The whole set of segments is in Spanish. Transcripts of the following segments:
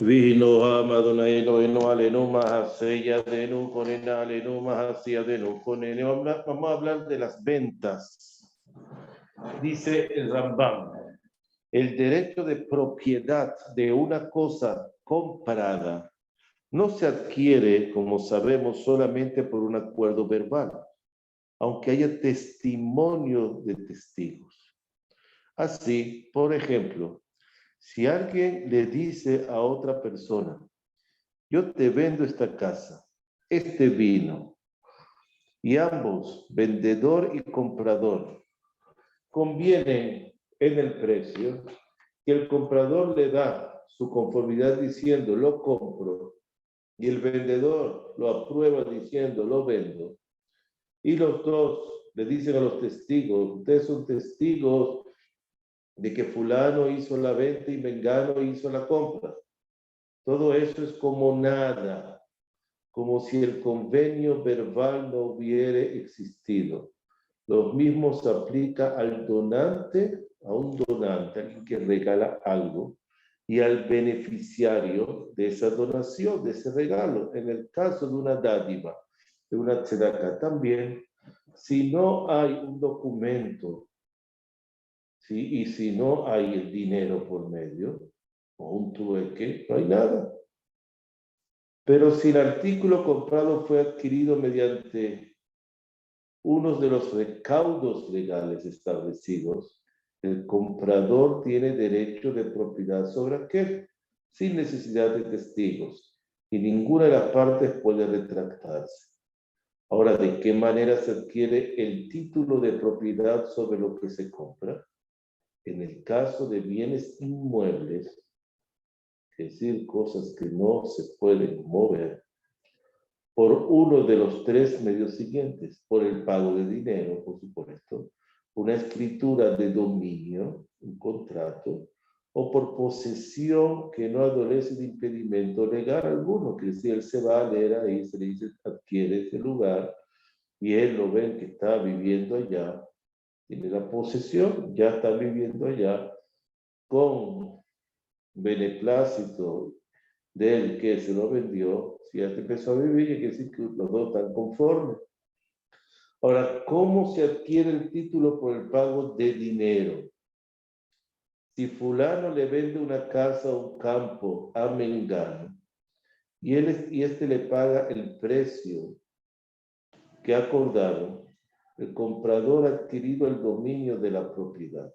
Vino Amadonai no alenu mahaseya denu conena alenu mahasia denu conene. Vamos a hablar de las ventas. Dice el Rambam, el derecho de propiedad de una cosa comprada no se adquiere, como sabemos, solamente por un acuerdo verbal, aunque haya testimonio de testigos. Así, por ejemplo, si alguien le dice a otra persona, yo te vendo esta casa, este vino, y ambos, vendedor y comprador, convienen en el precio, que el comprador le da su conformidad diciendo, lo compro, y el vendedor lo aprueba diciendo, lo vendo, y los dos le dicen a los testigos, ustedes son testigos de que fulano hizo la venta y mengano hizo la compra. Todo eso es como nada, como si el convenio verbal no hubiera existido. Lo mismo se aplica al donante, a un donante, alguien que regala algo, y al beneficiario de esa donación, de ese regalo. En el caso de una dádiva, de una tzedakah también, si no hay un documento, ¿sí? Y si no hay el dinero por medio, o un trueque, no hay nada. Pero si el artículo comprado fue adquirido mediante uno de los recaudos legales establecidos, el comprador tiene derecho de propiedad sobre aquel, sin necesidad de testigos, y ninguna de las partes puede retractarse. Ahora, ¿de qué manera se adquiere el título de propiedad sobre lo que se compra? En el caso de bienes inmuebles, es decir, cosas que no se pueden mover, por uno de los tres medios siguientes, por el pago de dinero, por supuesto, una escritura de dominio, un contrato, o por posesión que no adolece de impedimento legal alguno, que si él se va a leer ahí, se le dice, adquiere ese lugar, y él lo ven que está viviendo allá, tiene la posesión, ya está viviendo allá, con beneplácito del que se lo vendió, si ya se empezó a vivir, hay que decir que los dos están conformes. Ahora, ¿cómo se adquiere el título por el pago de dinero? Si fulano le vende una casa o un campo a mengano, y este le paga el precio que ha acordado, el comprador ha adquirido el dominio de la propiedad.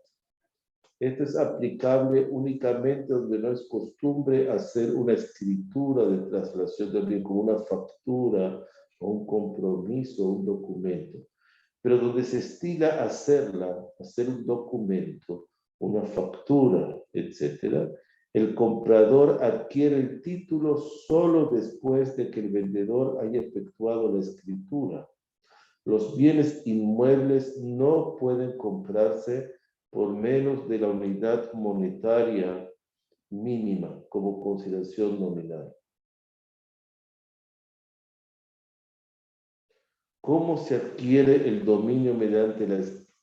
Esto es aplicable únicamente donde no es costumbre hacer una escritura de traslación de bien como una factura o un compromiso o un documento. Pero donde se estila hacerla, hacer un documento, una factura, etc., el comprador adquiere el título solo después de que el vendedor haya efectuado la escritura. Los bienes inmuebles no pueden comprarse por menos de la unidad monetaria mínima como consideración nominal. ¿Cómo se adquiere el dominio mediante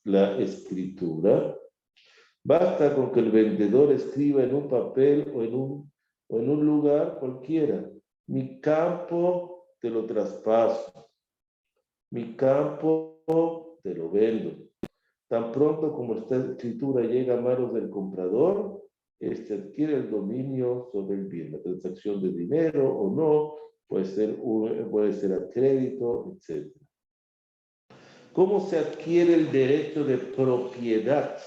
la escritura? Basta con que el vendedor escriba en un papel o en un lugar cualquiera, mi campo te lo traspaso, mi campo te lo vendo. Tan pronto como esta escritura llega a manos del comprador, este adquiere el dominio sobre el bien. La transacción de dinero o no, puede ser a crédito, etc. ¿Cómo se adquiere el derecho de propiedad?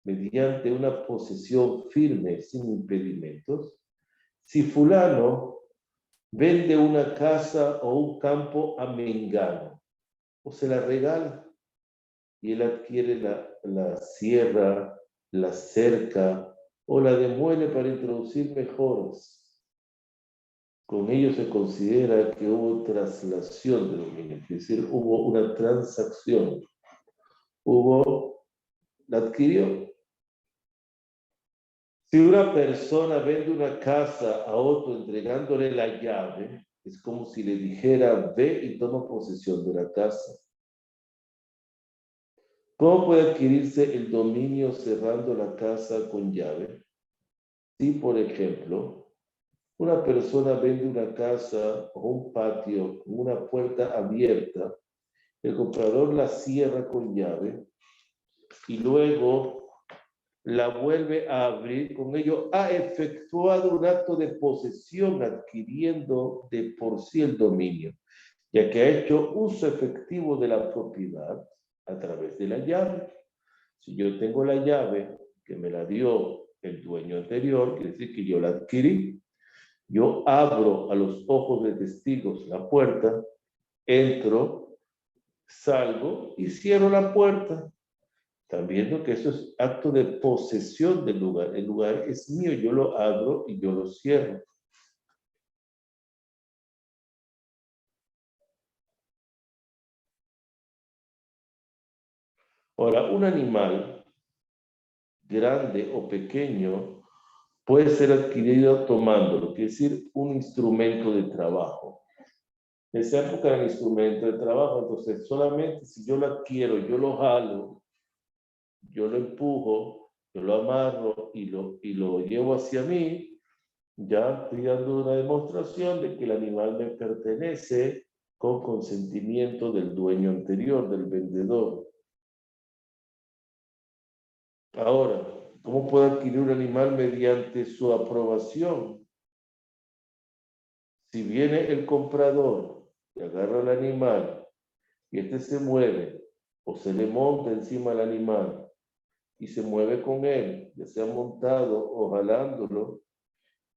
Mediante una posesión firme, sin impedimentos. Si fulano vende una casa o un campo a mengano, o se la regala, y él adquiere la sierra, la cerca o la demuele para introducir mejoras. Con ello se considera que hubo traslación de dominio, es decir, hubo una transacción, la adquirió. Si una persona vende una casa a otro entregándole la llave, es como si le dijera, ve y toma posesión de la casa. ¿Cómo puede adquirirse el dominio cerrando la casa con llave? Si, por ejemplo, Una persona vende una casa o un patio con una puerta abierta, el comprador la cierra con llave y luego la vuelve a abrir. Con ello ha efectuado un acto de posesión adquiriendo de por sí el dominio, ya que ha hecho uso efectivo de la propiedad a través de la llave. Si yo tengo la llave que me la dio el dueño anterior, quiere decir que yo la adquirí. Yo abro a los ojos de testigos la puerta, entro, salgo y cierro la puerta. Están viendo que eso es acto de posesión del lugar. El lugar es mío, yo lo abro y yo lo cierro. Ahora, un animal, grande o pequeño, puede ser adquirido tomándolo, quiere decir un instrumento de trabajo. En esa época era un instrumento de trabajo, entonces solamente si yo lo adquiero, yo lo jalo, yo lo empujo, yo lo amarro y lo llevo hacia mí, ya estoy dando una demostración de que el animal me pertenece con consentimiento del dueño anterior, del vendedor. Ahora, ¿cómo puedo adquirir un animal mediante su aprobación? Si viene el comprador y agarra el animal y este se mueve o se le monta encima al animal y se mueve con él, ya sea montado o jalándolo,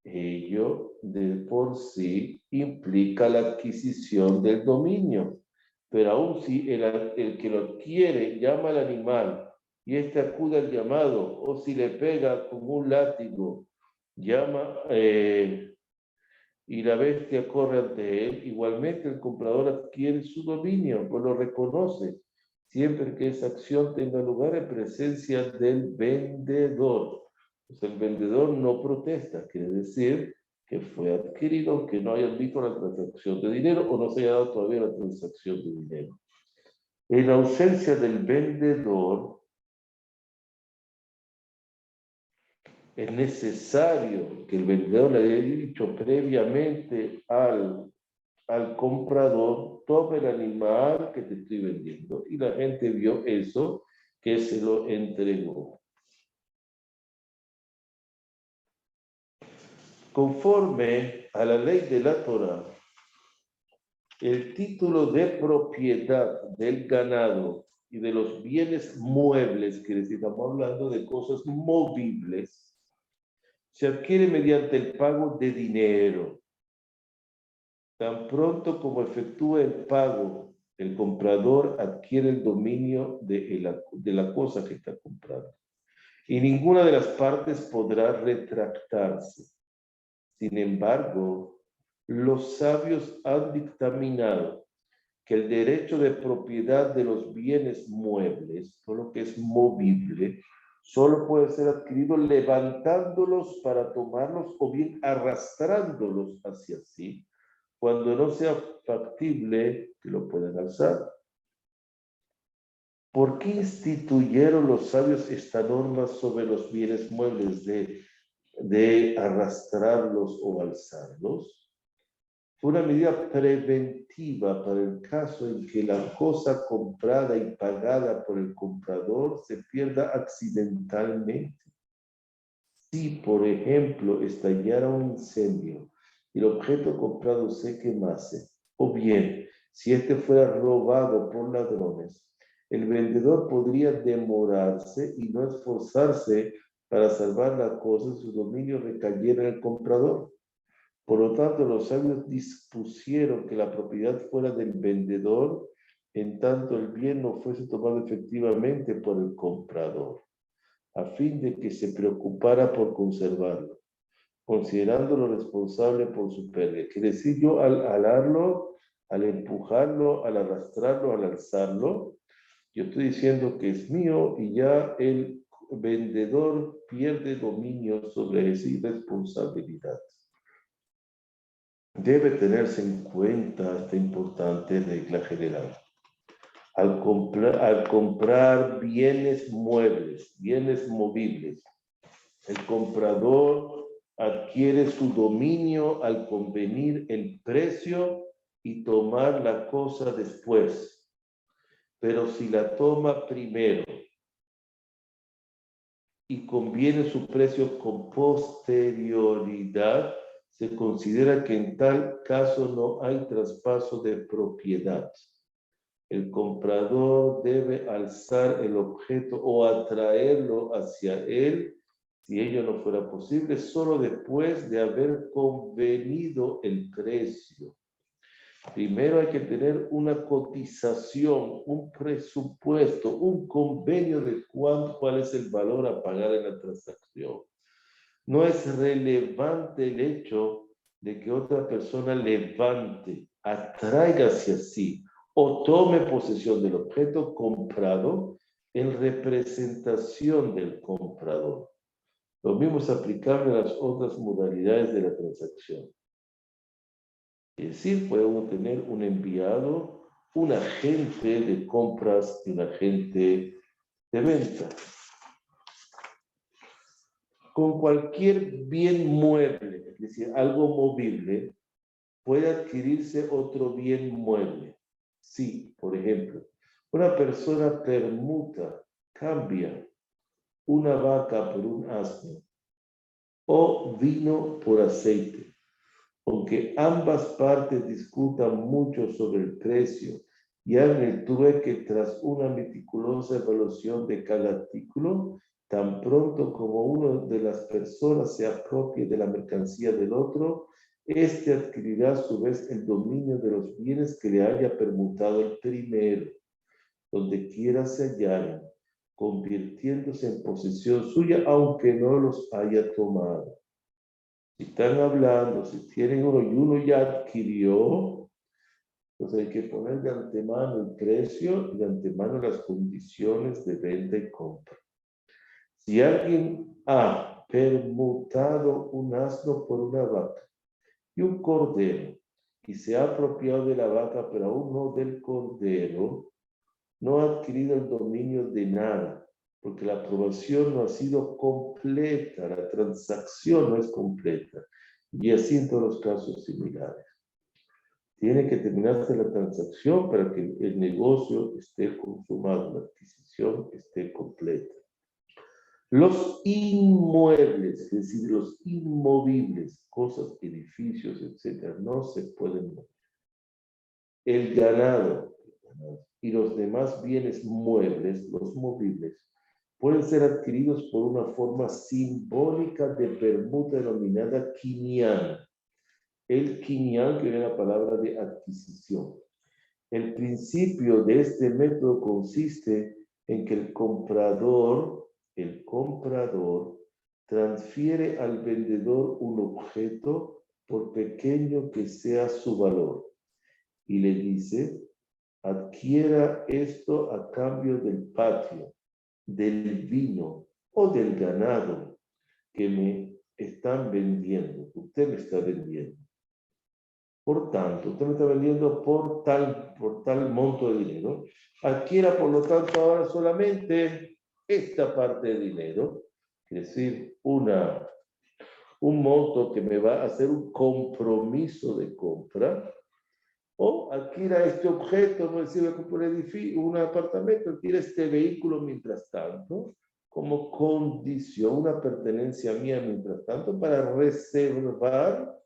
ello de por sí implica la adquisición del dominio. Pero aún si el que lo adquiere llama al animal y este acude al llamado, o si le pega con un látigo, llama y la bestia corre ante él, igualmente el comprador adquiere su dominio, pues lo reconoce, siempre que esa acción tenga lugar en presencia del vendedor. Pues el vendedor no protesta, quiere decir que fue adquirido, aunque no hayan visto la transacción de dinero o no se haya dado todavía la transacción de dinero. En ausencia del vendedor, es necesario que el vendedor le haya dicho previamente al comprador, tome el animal que te estoy vendiendo. Y la gente vio eso, que se lo entregó. Conforme a la ley de la Torah, el título de propiedad del ganado y de los bienes muebles, que estamos hablando de cosas movibles, se adquiere mediante el pago de dinero. Tan pronto como efectúa el pago, el comprador adquiere el dominio de la cosa que está comprando. Y ninguna de las partes podrá retractarse. Sin embargo, los sabios han dictaminado que el derecho de propiedad de los bienes muebles, todo lo que es movible, solo puede ser adquirido levantándolos para tomarlos o bien arrastrándolos hacia sí, cuando no sea factible que lo puedan alzar. ¿Por qué instituyeron los sabios esta norma sobre los bienes muebles de arrastrarlos o alzarlos? Fue una medida preventiva para el caso en que la cosa comprada y pagada por el comprador se pierda accidentalmente. Si, por ejemplo, estallara un incendio y el objeto comprado se quemase, o bien, si este fuera robado por ladrones, el vendedor podría demorarse y no esforzarse para salvar la cosa, su dominio recayera en el comprador. Por lo tanto, los sabios dispusieron que la propiedad fuera del vendedor, en tanto el bien no fuese tomado efectivamente por el comprador, a fin de que se preocupara por conservarlo, considerándolo responsable por su pérdida. Quiere decir, yo al alarlo, al empujarlo, al arrastrarlo, al alzarlo, yo estoy diciendo que es mío y ya el vendedor pierde dominio sobre esa irresponsabilidad. Debe tenerse en cuenta esta importante regla general. Al comprar bienes muebles, bienes movibles, el comprador adquiere su dominio al convenir el precio y tomar la cosa después. Pero si la toma primero y conviene su precio con posterioridad, se considera que en tal caso no hay traspaso de propiedad. El comprador debe alzar el objeto o atraerlo hacia él, si ello no fuera posible, solo después de haber convenido el precio. Primero hay que tener una cotización, un presupuesto, un convenio de cuál es el valor a pagar en la transacción. No es relevante el hecho de que otra persona levante, atraiga hacia sí o tome posesión del objeto comprado en representación del comprador. Lo mismo es aplicable a las otras modalidades de la transacción. Es decir, puede uno tener un enviado, un agente de compras y un agente de venta. Con cualquier bien mueble, es decir, algo movible, puede adquirirse otro bien mueble. Sí, por ejemplo, una persona permuta, cambia una vaca por un asno o vino por aceite. Aunque ambas partes discutan mucho sobre el precio y hagan el trueque tras una meticulosa evaluación de cada artículo, tan pronto como una de las personas se apropie de la mercancía del otro, éste adquirirá a su vez el dominio de los bienes que le haya permutado el primero, donde quiera se hallaren, convirtiéndose en posesión suya, aunque no los haya tomado. Si están hablando, si tienen uno y uno ya adquirió, pues hay que poner de antemano el precio y de antemano las condiciones de venta y compra. Si alguien ha permutado un asno por una vaca y un cordero y se ha apropiado de la vaca pero aún no del cordero, no ha adquirido el dominio de nada, porque la aprobación no ha sido completa, la transacción no es completa. Y así en todos los casos similares. Tiene que terminarse la transacción para que el negocio esté consumado, la adquisición esté completa. Los inmuebles, es decir, los inmovibles, cosas, edificios, etc., no se pueden mover. El ganado y los demás bienes muebles, los movibles, pueden ser adquiridos por una forma simbólica de permuta denominada quinián. El quinián, que viene la palabra de adquisición. El principio de este método consiste en que el comprador transfiere al vendedor un objeto por pequeño que sea su valor y le dice: adquiera esto a cambio del patio, del vino o del ganado que me están vendiendo, usted me está vendiendo. Por tanto, usted me está vendiendo por tal monto de dinero. Adquiera, por lo tanto, ahora solamente esta parte de dinero, es decir, un monto que me va a hacer un compromiso de compra, o adquiera este objeto, no decir, un apartamento, adquiera este vehículo mientras tanto, como condición, una pertenencia mía mientras tanto, para reservar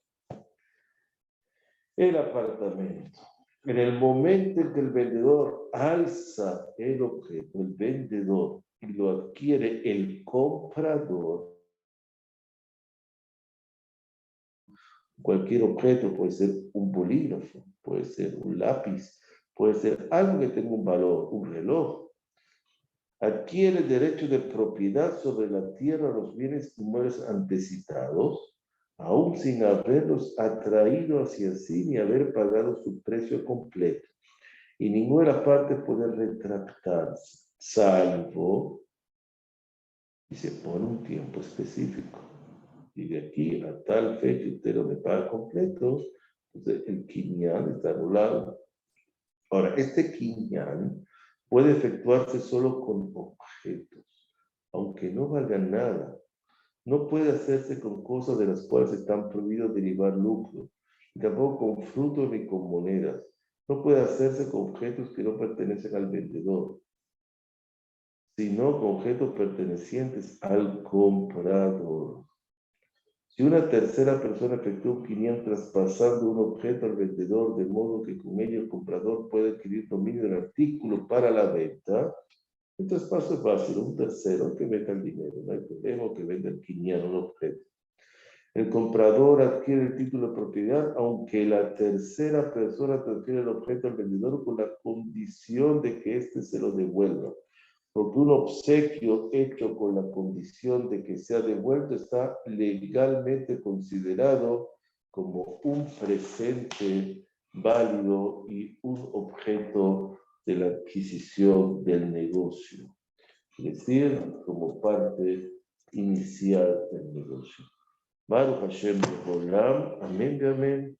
el apartamento. En el momento en que el vendedor alza el objeto, el vendedor, y lo adquiere el comprador, cualquier objeto, puede ser un bolígrafo, puede ser un lápiz, puede ser algo que tenga un valor, un reloj, adquiere derecho de propiedad sobre la tierra, los bienes inmuebles antecitados, aún sin haberlos atraído hacia sí ni haber pagado su precio completo. Y ninguna parte puede retractarse, salvo, y se pone un tiempo específico. Y de aquí a tal fecha usted no me paga completo, entonces el quinián está anulado. Ahora, este quinián puede efectuarse solo con objetos, aunque no valgan nada. No puede hacerse con cosas de las cuales están prohibidos derivar lucro, y tampoco con frutos ni con monedas. No puede hacerse con objetos que no pertenecen al vendedor, sino con objetos pertenecientes al comprador. Si una tercera persona efectúa un quinián traspasando un objeto al vendedor, de modo que con ello el comprador puede adquirir dominio del artículo para la venta, el traspaso es fácil, un tercero que venda el dinero, no hay problema que venda el quinián, un objeto. El comprador adquiere el título de propiedad, aunque la tercera persona transfiere el objeto al vendedor con la condición de que éste se lo devuelva. Porque un obsequio hecho con la condición de que sea devuelto está legalmente considerado como un presente válido y un objeto de la adquisición del negocio, es decir, como parte inicial del negocio. Baruch Hashem Leolam, amén, amén.